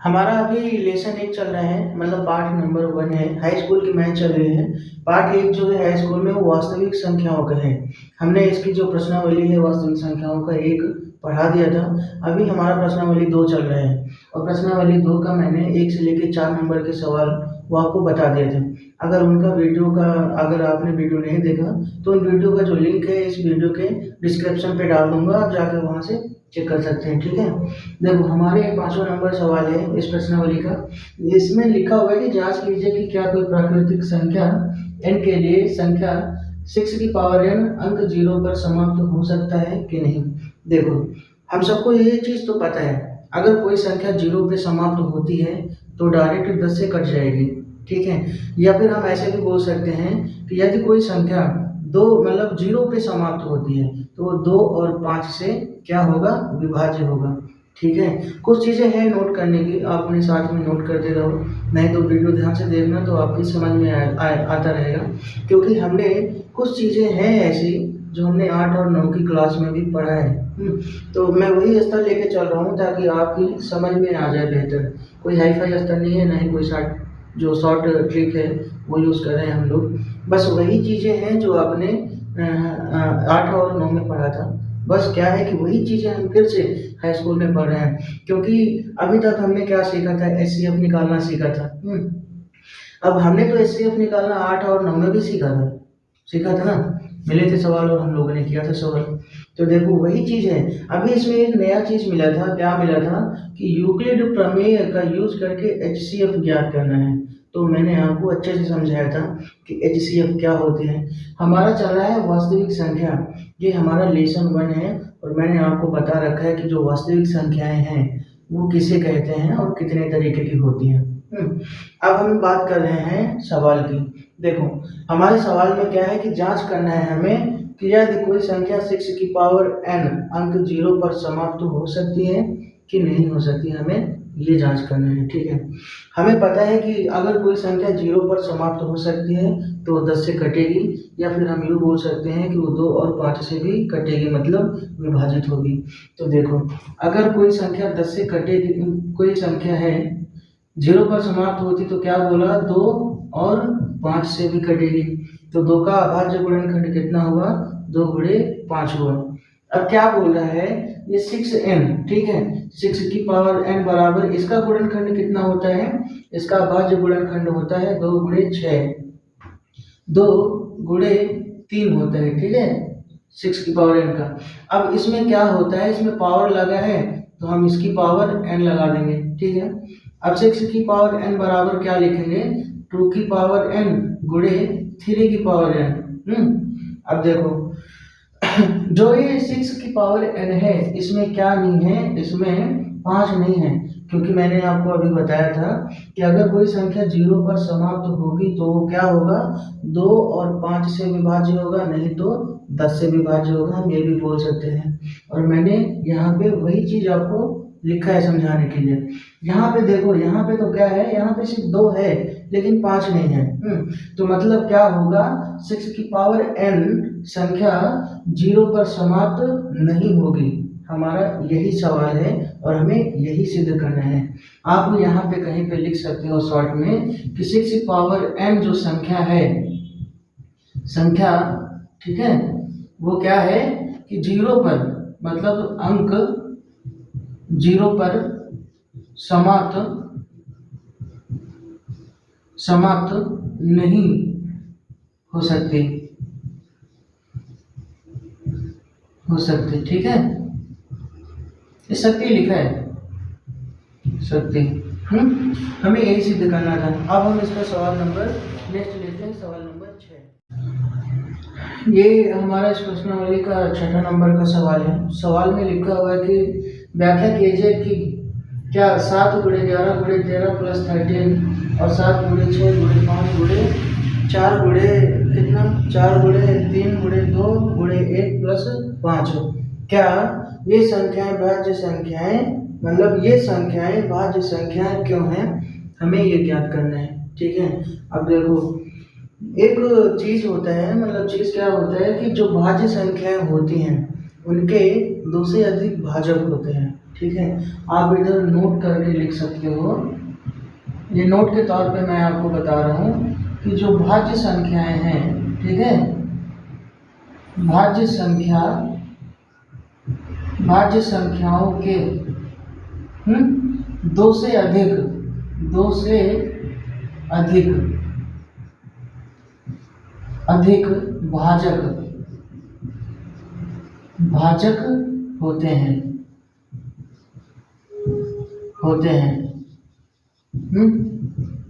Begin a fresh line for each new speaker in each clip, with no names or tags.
हमारा अभी लेसन 1 चल रहा है, मतलब पाठ नंबर 1 है। हाई स्कूल की मैथ चल रही है। पाठ 1 जो है हाई स्कूल में, वो वास्तविक संख्याओं का है। हमने इसकी जो प्रश्नावली है वास्तविक संख्याओं का 1 पढ़ा दिया था। अभी हमारा प्रश्नावली 2 चल रहा है, और प्रश्नावली 2 का मैंने 1 से लेकर 4 नंबर के सवाल वो आपको बता दिए थे। अगर आपने वीडियो नहीं देखा तो उन वीडियो का जो लिंक है इस वीडियो के डिस्क्रिप्शन पे डाल दूंगा, आप जाकर वहाँ से चेक कर सकते हैं। ठीक है, देखो हमारे 5वां नंबर सवाल है इस प्रश्नावली का। इसमें लिखा हुआ है कि जांच कीजिए कि क्या कोई प्राकृतिक संख्या n के लिए संख्या 6 की पावर n अंक 0 पर समाप्त हो सकता है कि नहीं। देखो, हम सबको ये चीज़ तो पता है, अगर कोई संख्या 0 पे समाप्त होती है तो डायरेक्ट 10 से कट जाएगी। ठीक है, या फिर हम ऐसे भी बोल सकते हैं कि यदि कोई संख्या 2 मतलब 0 पे समाप्त होती है तो वो 2 और 5 से क्या होगा, विभाज्य होगा। ठीक है, कुछ चीज़ें हैं नोट करने की, आप अपने साथ में नोट करते रहो, नहीं तो वीडियो ध्यान से देखना तो आपकी समझ में आता रहेगा। क्योंकि हमने कुछ चीज़ें हैं ऐसी जो हमने 8 और 9 की क्लास में भी पढ़ा है। तो मैं वही स्तर लेके चल रहा हूँ ताकि आपकी समझ में आ जाए बेहतर। कोई हाई फाई स्तर नहीं है, ना ही कोई शॉर्ट ट्रिक है वो यूज़ कर रहे हैं हम लोग। बस वही चीज़ें हैं जो आपने 8 और 9 में पढ़ा था। बस क्या है कि वही चीज़ें हम फिर से हाई स्कूल में पढ़ रहे हैं, क्योंकि अभी तक हमने क्या सीखा था, एचसीएफ निकालना सीखा था। अब हमने तो एचसीएफ निकालना 8 और 9 में भी सीखा था ना, मिले थे सवाल और हम लोगों ने किया था सवाल। तो देखो वही चीज़ है। अभी इसमें एक नया चीज़ मिला था, क्या मिला था कि यूक्लिड प्रमेय का यूज करके एचसीएफ ज्ञात करना है। तो मैंने आपको अच्छे से समझाया था कि एचसीएफ क्या होती है। हमारा चल रहा है वास्तविक संख्या, ये हमारा लेसन 1 है, और मैंने आपको बता रखा है कि जो वास्तविक संख्याएं हैं वो किसे कहते हैं और कितने तरीके की होती हैं। अब हम बात कर रहे हैं सवाल की। देखो, हमारे सवाल में क्या है कि जांच करना है हमें कि यदि कोई संख्या 6 की पावर n अंक 0 पर समाप्त हो सकती है कि नहीं हो सकती, हमें ये जांच करना है। ठीक है, हमें पता है कि अगर कोई संख्या 0 पर समाप्त हो सकती है तो 10 से कटेगी, या फिर हम यूँ बोल सकते हैं कि वो 2 और 5 से भी कटेगी, मतलब विभाजित होगी। तो देखो, अगर कोई संख्या 10 से कटेगी, कोई संख्या है 0 पर समाप्त होती तो क्या बोला, 2 और 5 से भी कटेगी। तो 2 का अभाज्य गुणनखंड कितना हुआ, 2 गुणे 5 हुआ। अब क्या बोल रहा है, ये 6n, ठीक है, 6 की पावर n बराबर इसका गुणनखंड कितना होता है, इसका अभाज्य गुणनखंड होता है 2 गुणे 6, 2 गुणे 3 होता है। ठीक है, 6 की पावर n का। अब इसमें क्या होता है, इसमें पावर लगा है तो हम इसकी पावर n लगा देंगे। ठीक है, अब 6 की पावर n बराबर क्या लिखेंगे, 2 की पावर n गुणे 3 की पावर n। अब देखो जो ये 6 की पावर n है इसमें क्या नहीं है, इसमें 5 नहीं है, क्योंकि मैंने आपको अभी बताया था कि अगर कोई संख्या 0 पर समाप्त होगी तो वो क्या होगा, 2 और 5 से विभाज्य होगा, नहीं तो 10 से विभाज्य होगा, हम ये भी बोल सकते हैं। और मैंने यहाँ पे वही चीज़ आपको लिखा है समझाने के लिए। यहाँ पे देखो, यहाँ पे तो क्या है, यहाँ पे सिर्फ 2 है लेकिन 5 नहीं है। तो मतलब क्या होगा, 6 की पावर n संख्या 0 पर समाप्त नहीं होगी। हमारा यही सवाल है और हमें यही सिद्ध करना है। आप यहाँ पे कहीं पे लिख सकते हो शॉर्ट में कि 6 की पावर n जो संख्या है, ठीक है, वो क्या है कि 0 पर, मतलब अंक 0 पर समाप्त नहीं हो सकती। ठीक है, ये शक्ति लिखा है, शक्ति। हमें यही सिद्ध करना था। अब हम इसका सवाल नंबर नेक्स्ट लेते हैं, सवाल नंबर 6। ये हमारा इस प्रश्नावली का 6ठा नंबर का सवाल है। सवाल में लिखा हुआ है कि व्याख्या कीजिए कि क्या 7 गुणे 11 गुणे 13 प्लस 13 और 7 गुणे 6 गुणे 5 गुणे 4 गुणे कितना, 4 गुणे 3 गुणे 2 गुणे 1 प्लस 5, क्या ये संख्याएं भाज्य संख्याएं, मतलब ये संख्याएं भाज्य संख्याएं क्यों हैं, हमें ये ज्ञात करना है। ठीक है, अब देखो एक चीज होता है, मतलब चीज क्या होता है कि जो भाज्य संख्याएं होती हैं उनके दो से अधिक भाजक होते हैं। ठीक है, आप इधर नोट करके लिख सकते हो। ये नोट के तौर पे मैं आपको बता रहा हूँ कि जो भाज्य संख्याएं हैं, ठीक है, भाज्य संख्याओं के दो से अधिक भाजक होते हैं।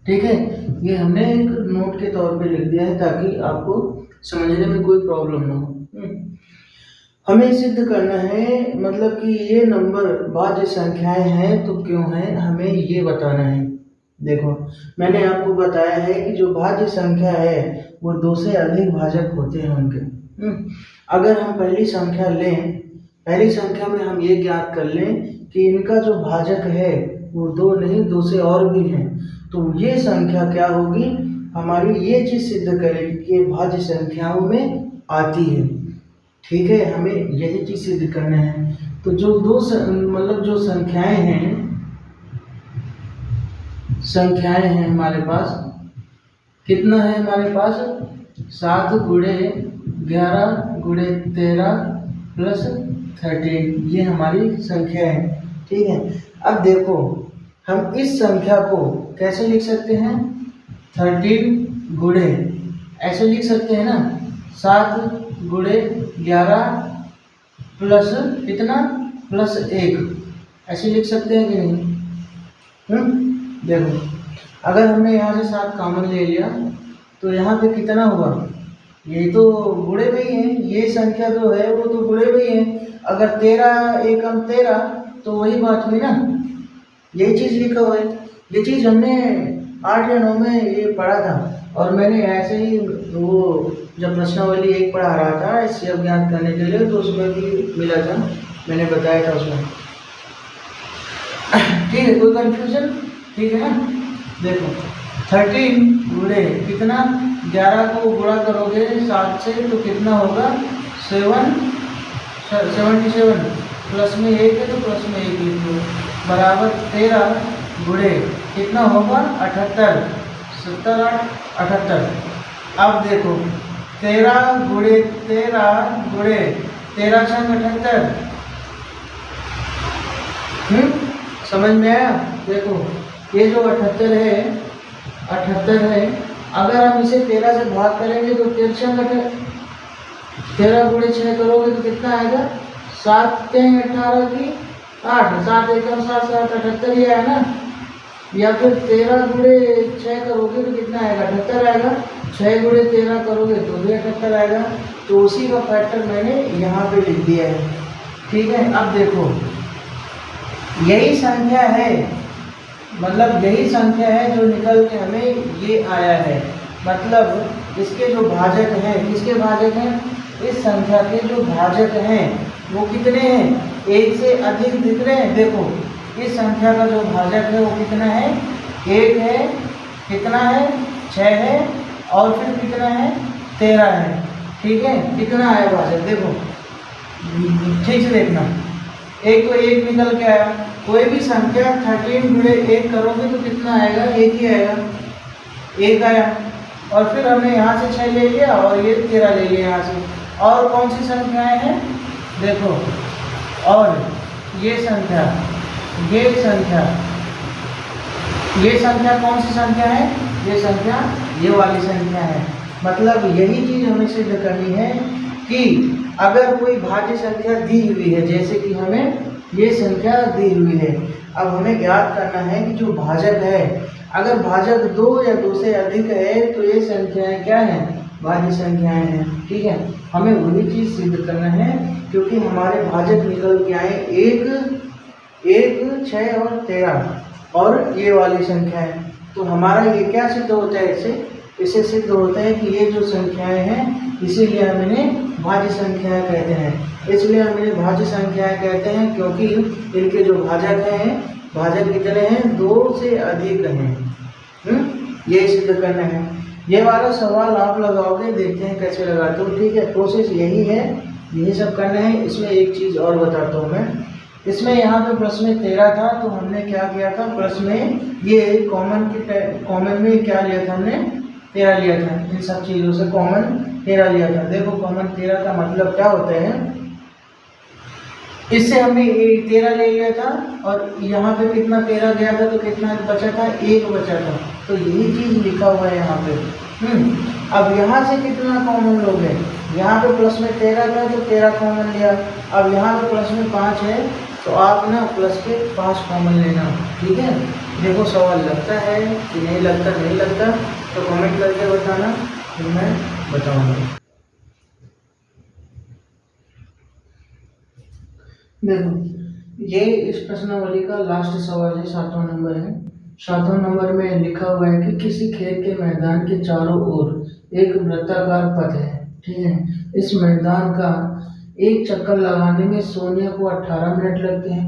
ठीक है, ये हमने एक नोट के तौर पे लिख दिया है ताकि आपको समझने में कोई प्रॉब्लम ना हो। हमें सिद्ध करना है, मतलब कि ये नंबर भाज्य संख्याएं हैं तो क्यों हैं, हमें ये बताना है। देखो, मैंने आपको बताया है कि जो भाज्य संख्या है वो दो से अधिक भाजक होते हैं उनके। अगर हम पहली संख्या लें, पहली संख्या में हम ये ज्ञात कर लें कि इनका जो भाजक है वो दो नहीं, दो से और भी हैं, तो ये संख्या क्या होगी, हमारी ये चीज़ सिद्ध करेगी कि ये भाज्य संख्याओं में आती है। ठीक है, हमें यही चीज़ सिद्ध करना है। तो जो मतलब जो संख्याएं हैं हमारे पास, कितना है हमारे पास, 7 गुणे 11 गुणे 13 प्लस 13, ये हमारी संख्या है। ठीक है, अब देखो हम इस संख्या को कैसे लिख सकते हैं, 13 गुणे ऐसे लिख सकते हैं ना, 7 गुणे 11 प्लस कितना, प्लस 1, ऐसे लिख सकते हैं कि नहीं। देखो, अगर हमने यहाँ से 7 कॉमन ले लिया तो यहाँ पे कितना हुआ, ये तो गुणे में ही है, ये संख्या जो है वो तो गुणे में ही है। अगर 13 एकम 13 तो वही बात हुई ना, यही चीज़ लिखा हुआ है। ये चीज़ हमने 8 या 9 में ये पढ़ा था, और मैंने ऐसे ही वो जब प्रश्नावली 1 पढ़ा रहा था इससे अब ज्ञात करने के लिए, तो उसमें भी मिला था, मैंने बताया था उसमें। ठीक है, कोई कंफ्यूजन, ठीक है ना। देखो 13 गुणे कितना, 11 को गुणा करोगे 7 से तो कितना होगा, 77 प्लस में 1 है तो प्लस में 1 लिख लो, बराबर 13 गुणे कितना होगा, 78, 70 8 78। अब देखो 13 गुणे 13 गुणे 13 छंग 78, समझ में आया। देखो ये जो 78 है, अगर हम इसे 13 से भाग करेंगे तो 13 गुणे 6 करोगे तो कितना आएगा, 7 3 18 की 8, 7 एकम 7 7 78 ही आया ना। या फिर 13 गुणे 6 करोगे तो कितना आएगा, 78 आएगा। 6 गुणे 13 करोगे तो भी 78 आएगा। तो उसी का फैक्टर मैंने यहाँ पे लिख दिया है। ठीक है, अब देखो यही संख्या है, मतलब यही संख्या है जो निकल के हमें ये आया है। मतलब इसके जो भाजक हैं, किसके भाजक हैं, इस संख्या के जो भाजक हैं वो कितने हैं, 1 से अधिक दिख रहे हैं। देखो इस संख्या का जो भाजक है वो कितना है, 1 है, कितना है 6 है, और फिर कितना है 13 है। ठीक है, कितना आया भाजक, देखो ठीक से देखना, एक तो 1 निकल के आया। कोई भी संख्या 13 गुणे 1 करोगे तो कितना आएगा, 1 ही आएगा, 1 आया। और फिर हमने यहाँ से 6 ले लिया और ये 13 ले लिया यहाँ से। और कौन सी संख्याएं हैं, देखो, और ये संख्या कौन सी संख्या है, ये संख्या ये वाली संख्या है। मतलब यही चीज़ हमें सिद्ध करनी है कि अगर कोई भाज्य संख्या दी हुई है, जैसे कि हमें ये संख्या दी हुई है, अब हमें ज्ञात करना है कि जो भाजक है, अगर भाजक 2 या 2 से अधिक है तो ये संख्याएं क्या हैं, भाज्य संख्याएं हैं। ठीक है, हमें वही चीज़ सिद्ध करना है, क्योंकि हमारे भाजक निकल के आए 1 6 और 13 और ये वाली संख्या है। तो हमारा ये क्या सिद्ध होता है, इससे सिद्ध होता है कि ये जो संख्याएं हैं इसीलिए हम इन्हें भाज्य संख्याएं कहते हैं। इसलिए हम इन्हें भाज्य संख्याएं कहते हैं क्योंकि इनके जो भाजक हैं, भाजक कितने हैं, 2 से अधिक हैं। ये सिद्ध करना है। ये वाला सवाल आप लगाओगे, देखते हैं कैसे लगाते हो। ठीक है, कोशिश यही है यही सब करना है। इसमें एक चीज़ और बताता हूँ मैं, इसमें यहाँ पे प्रश्न में 13 था, तो हमने क्या किया था, प्रश्न में ये कॉमन में क्या लिया था हमने, 13 लिया था। इन सब चीज़ों से कॉमन 13 लिया था। देखो कॉमन 13 का मतलब क्या होता है, इससे हमने 13 ले लिया था और यहाँ पे कितना 13 गया था, तो कितना बचा था, 1 बचा था। तो यही चीज़ लिखा हुआ है यहाँ पे। अब यहाँ से कितना कॉमन लोग हैं, यहाँ पे प्लस में 13 था तो 13 कॉमन लिया। अब यहाँ पे प्लस में 5 है तो आप ना प्लस के 5 कॉमन लेना, ठीक है। देखो सवाल लगता है कि नहीं लगता, नहीं लगता तो कमेंट करके बताना, फिर मैं बताऊँगा। देखो ये इस प्रश्नावली का लास्ट सवाल है, 7वां नंबर है। 7वां नंबर में लिखा हुआ है कि किसी खेत के मैदान के चारों ओर एक वृत्ताकार पथ है, ठीक है। इस मैदान का एक चक्कर लगाने में सोनिया को 18 मिनट लगते हैं,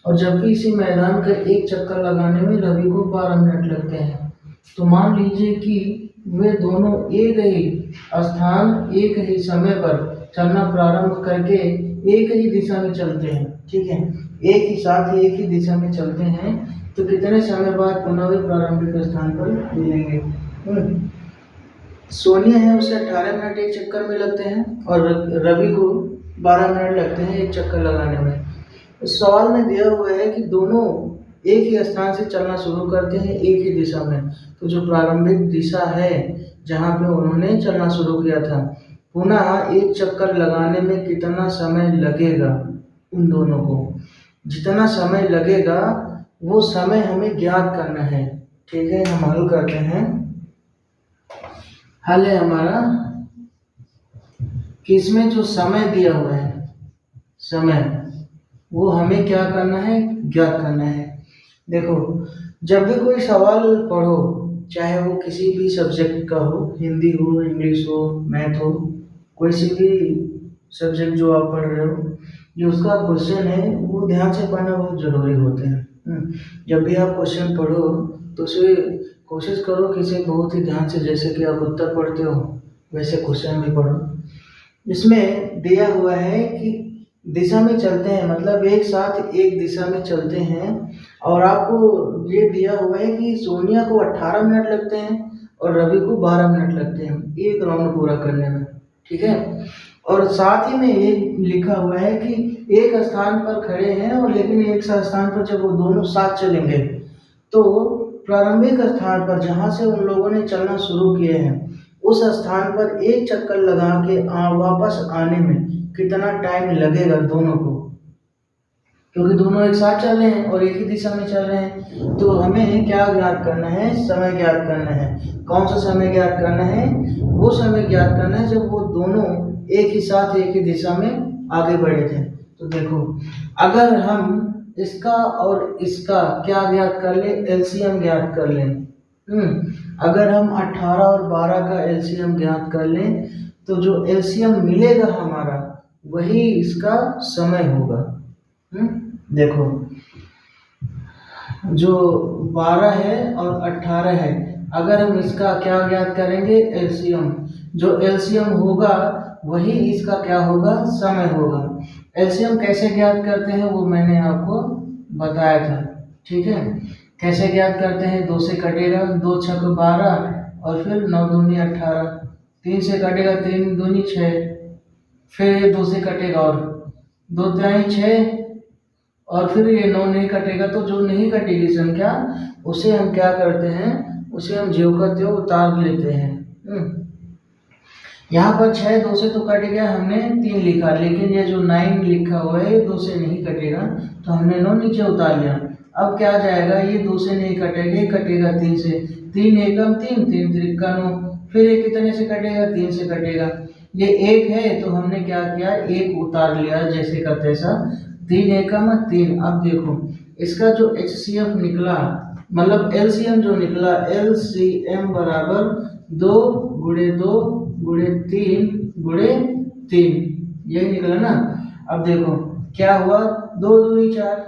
और जबकि इसी मैदान का एक चक्कर लगाने में रवि को 12 मिनट लगते हैं। तो मान लीजिए कि वे दोनों एक ही स्थान एक ही समय पर चलना प्रारंभ करके एक ही दिशा में चलते हैं, ठीक है। एक ही साथ एक ही दिशा में चलते हैं तो कितने समय बाद पुनः वे प्रारंभिक स्थान पर मिलेंगे। सोनिया है उसे 18 मिनट एक चक्कर में लगते हैं और रवि को 12 मिनट लगते हैं एक चक्कर लगाने में। इस सवाल में दिया हुआ है कि दोनों एक ही स्थान से चलना शुरू करते हैं एक ही दिशा में, तो जो प्रारंभिक दिशा है जहाँ पे उन्होंने चलना शुरू किया था, पुनः एक चक्कर लगाने में कितना समय लगेगा उन दोनों को। जितना समय लगेगा वो समय हमें ज्ञात करना है, ठीक है। हम हल करते हैं। हल है हमारा कि इसमें जो समय दिया हुआ है, समय, वो हमें क्या करना है, ज्ञात करना है। देखो जब भी कोई सवाल पढ़ो, चाहे वो किसी भी सब्जेक्ट का हो, हिंदी हो, इंग्लिश हो, मैथ हो, कोई सी भी सब्जेक्ट जो आप पढ़ रहे हो, जो उसका क्वेश्चन है वो ध्यान से पढ़ना बहुत ज़रूरी होता है। जब भी आप क्वेश्चन पढ़ो तो उसे कोशिश करो कि इसे बहुत ही ध्यान से, जैसे कि आप उत्तर पढ़ते हो वैसे क्वेश्चन भी पढ़ो। इसमें दिया हुआ है कि दिशा में चलते हैं, मतलब एक साथ एक दिशा में चलते हैं, और आपको ये दिया हुआ है कि सोनिया को 18 मिनट लगते हैं और रवि को 12 मिनट लगते हैं एक राउंड पूरा करने में, ठीक है। और साथ ही में ये लिखा हुआ है कि एक स्थान पर खड़े हैं और लेकिन एक स्थान पर जब वो दोनों साथ चलेंगे तो प्रारंभिक स्थान पर जहाँ से उन लोगों ने चलना शुरू किए हैं उस स्थान पर एक चक्कर लगा के वापस आने में कितना टाइम लगेगा दोनों को, क्योंकि दोनों एक साथ चल रहे हैं और एक ही दिशा में चल रहे हैं। तो हमें क्या ज्ञात करना है, समय ज्ञात करना है। कौन सा समय ज्ञात करना है, वो समय ज्ञात करना है जब वो दोनों एक ही साथ एक ही दिशा में आगे बढ़े थे। तो देखो अगर हम इसका और इसका क्या ज्ञात कर ले, एलसीएम ज्ञात कर लें। अगर हम 18 और 12 का एलसीएम ज्ञात कर लें तो जो एलसीएम मिलेगा हमारा वही इसका समय होगा। देखो जो 12 है और 18 है, अगर हम इसका क्या ज्ञात करेंगे, एलसीएम, जो एलसीएम होगा वही इसका क्या होगा, समय होगा। एलसीएम कैसे ज्ञात करते हैं वो मैंने आपको बताया था, ठीक है। कैसे ज्ञात करते हैं, 2 से कटेगा, 2 छक 12 और फिर 9 दूनी 18, 3 से कटेगा, 3 दूनी 6, फिर ये 2 से कटेगा और 2 तिहाई 6, और फिर ये 9 नहीं कटेगा, तो जो नहीं कटेगी संख्या उसे हम क्या करते हैं, उसे हम ज्यों का त्यों उतार लेते हैं। यहाँ पर 6 2 से तो कट गया, हमने 3 लिखा, लेकिन ये जो 9 लिखा हुआ है ये 2 से नहीं कटेगा तो हमने 9 नीचे उतार लिया। अब क्या जाएगा, ये 2 से नहीं कटेगा, ये कटेगा 3 से, 3 एकम 3, 3 त्रिका 9, फिर ये कितने से कटेगा, 3 से कटेगा। ये 1 है तो हमने क्या किया, 1 उतार लिया जैसे का तैसा, 3 एकम 3। अब देखो इसका जो एचसीएफ निकला, मतलब एलसीएम जो निकला, एलसीएम बराबर 2 गुणे 2 गुणे 3 गुणे 3, यही निकला ना। अब देखो क्या हुआ, 2 दूनी 4,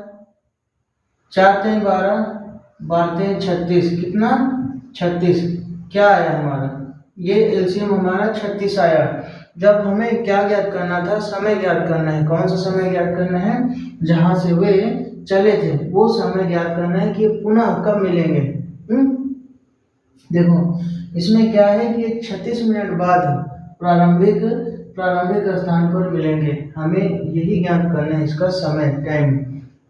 4 3 12, 12 3 36, कितना 36, क्या आया हमारा, ये एलसीएम हमारा 36 आया। जब हमें क्या ज्ञात करना था, समय ज्ञात करना है। कौन सा समय ज्ञात करना है? जहाँ से वे चले थे वो समय ज्ञात करना है कि पुनः कब मिलेंगे। देखो इसमें क्या है कि 36 मिनट बाद प्रारंभिक स्थान पर मिलेंगे। हमें यही ज्ञात करना है, इसका समय, टाइम।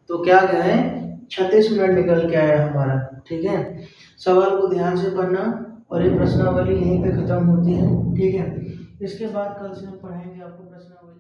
तो क्या गया है? 36 मिनट निकल के आया हमारा। ठीक है, सवाल को ध्यान से पढ़ना और ये प्रश्नावली यहीं पे खत्म होती है। ठीक है, इसके बाद कल से हम पढ़ेंगे आपको प्रश्नावली।